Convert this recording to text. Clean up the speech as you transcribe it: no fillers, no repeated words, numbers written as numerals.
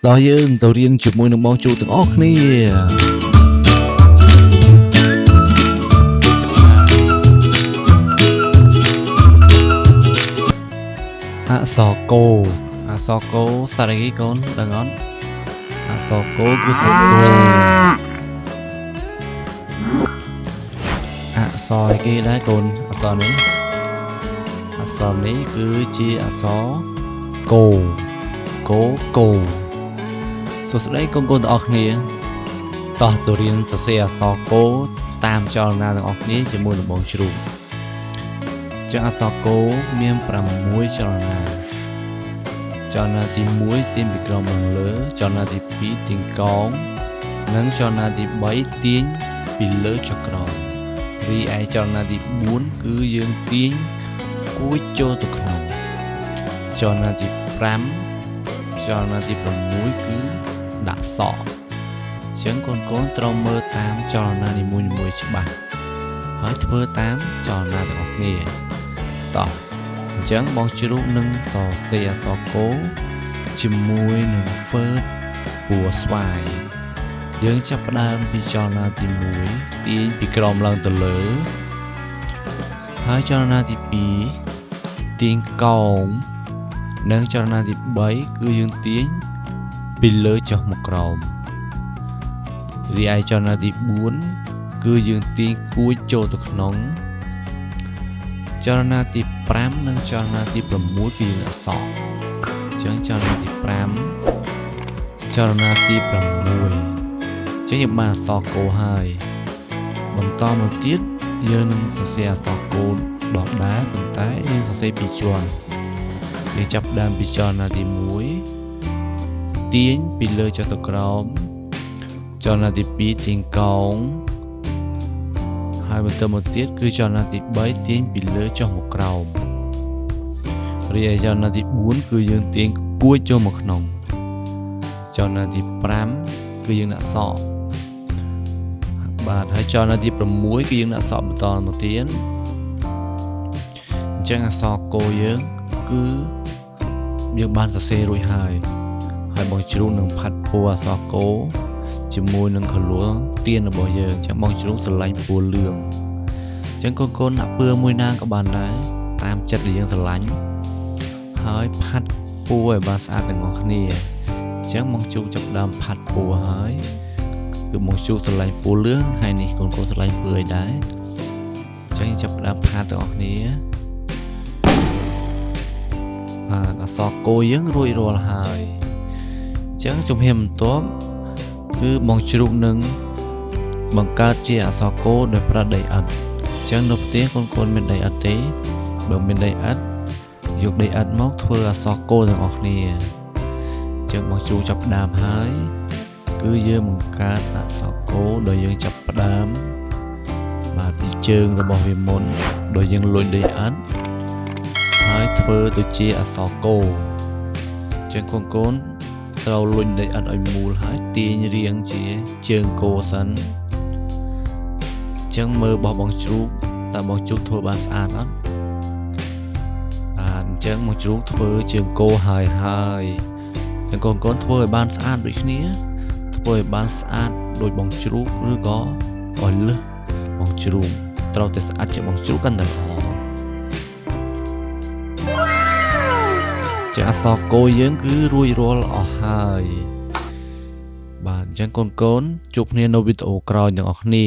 ដល់យើងទៅរៀនជាមួយនឹងបងជូទាំងអស់គ្នាអក្សរកូអក្សរកូសារអីកូនដឹងអត់អក្សរកូគឺសកូអក្សរគេដែរកូនអក្សរនេះគឺជាអក្សរកូកូសួស្តីកូនទាំងអស់គ្នាតោះទៅរៀនសរសេរអក្សរកូតាមចលនាទាំងអស់គ្នាជាមួយនឹងបងជ្រូកចាអក្សរកូមាន6ចលនាចលនាទី1ទាញពីក្រោមមកលើចលនាទី2ទាញកងនិងចលនាទី3ទាញពីលើចុះក្រោមរីឯចលនាទី4គឺយើងទាញគួចចូលទៅក្នុងចលនាទី5ចលនាទី6គឺដាក់សក់អញ្ចឹងកូនត្រូវមើលតាមចលនានីមួយៗច្បាស់ហើយធ្វើតាមចលនាទាំងអស់គ្នាតោះអញ្ចឹងបងជ្រូកនឹងសរសេរអក្សរកូជាមួយនឹងហ្វឺតពណ៌ស្វាយយើងចាប់ផ្ដើមពីចលនាទី1ទាញពីក្រោមឡើងទៅលើហើយចលនាទី2ទាញកោងនិងចលនាទី3គឺយើងទាញពីលើចុះមកក្រោមរីឯចលនាទី4គឺយើងទាញគួចចូលទៅក្នុងចលនាទី5និងចលនាទី6គឺយើងអក្សរអញ្ចឹងចលនាទី5ចលនាទី6អញ្ចឹងយើងបានអក្សរកូហើយបន្តមកទៀតយើងនឹងសរសេរអក្សរកូដដែលប៉ុន្តែយើងសរសេរពីរជាន់យើងចាប់ដើមពីចលនាទី1ទាញពីលើចុះទៅក្រោមចលនាទី2ទាញកោងហើយបន្តមកទៀតគឺចលនាទី3ទាញពីលើចុះមកក្រោមរីឯចលនាទី4គឺយើងទាញគួចចូលមកក្នុងចលនាទី5គឺយើងដាក់សក់បាទហើយចលនាទី6គឺយើងដាក់សក់បន្តមកទៀតអញ្ចឹងអក្សរកូយើងគឺយើងបានសរសេររួចហើយបងជ្រូកនឹងផាត់ពណ៌អក្សរកូជាមួយនឹងខលួទៀនរបស់យើងអញ្ចឹងបងជ្រូកស្រឡាញ់ពណ៌លឿងអញ្ចឹងកូនដាក់ពណ៌មួយណាក៏បានដែរតាមចិត្តដែលយើងស្រឡាញ់ហើយផាត់ពណ៌ឲ្យបានស្អាតទាំងអស់គ្នាអញ្ចឹងបងជ្រូកចាប់ដើមផាត់ពណ៌ហើយគឺបងជ្រូកស្រឡាញ់ពណ៌លឿងហើយនេះកូនស្រឡាញ់ពណ៌អីដែរអញ្ចឹងចាប់ដើមផាត់ទាំងអស់គ្នាអក្សរកូយើងរួចរាល់ហើយអញ្ចឹងជំហានបន្ទាប់គឺបងជ្រូកនឹងបង្កើតជាអក្សរកូដោយប្រើដីឥដ្ឋអញ្ចឹងនៅផ្ទះកូនមានដីឥដ្ឋទេបើមានដីឥដ្ឋយកដីឥដ្ឋមកធ្វើអក្សរកូទាំងអស់គ្នាអញ្ចឹងបងជ្រូកចាប់ផ្ដើមហើយគឺយើងបង្កើតអក្សរកូដោយយើងចាប់ផ្ដើមបាទពីជើងរបស់វាមុនដោយយើងលុញដីឥដ្ឋហើយធ្វើទៅជាអក្សរកូអញ្ចឹងកូនត្រូវលុញដីឥដ្ឋឲ្យមូលហើយទាញរៀងជាជើងគោសិនអញ្ចឹងមើលរបស់បងជ្រូកតើបងជ្រូកធ្វើបានស្អាតអត់អញ្ចឹងបងជ្រូកធ្វើជើងគោហើយអញ្ចឹងកូនធ្វើឲ្យបានស្អាតដូចគ្នាធ្វើឲ្យបានស្អាតដូចបងជ្រូកឬក៏ឲ្យលឹះបងជ្រូកត្រូវតែស្អាតជាបងជ្រូកកាន់តែល្អអក្សរកូយើងគឺរួចរាល់អស់ហើយបាទអញ្ចឹងកូនជួបគ្នានៅវីដេអូក្រោយទាំងអស់គ្នា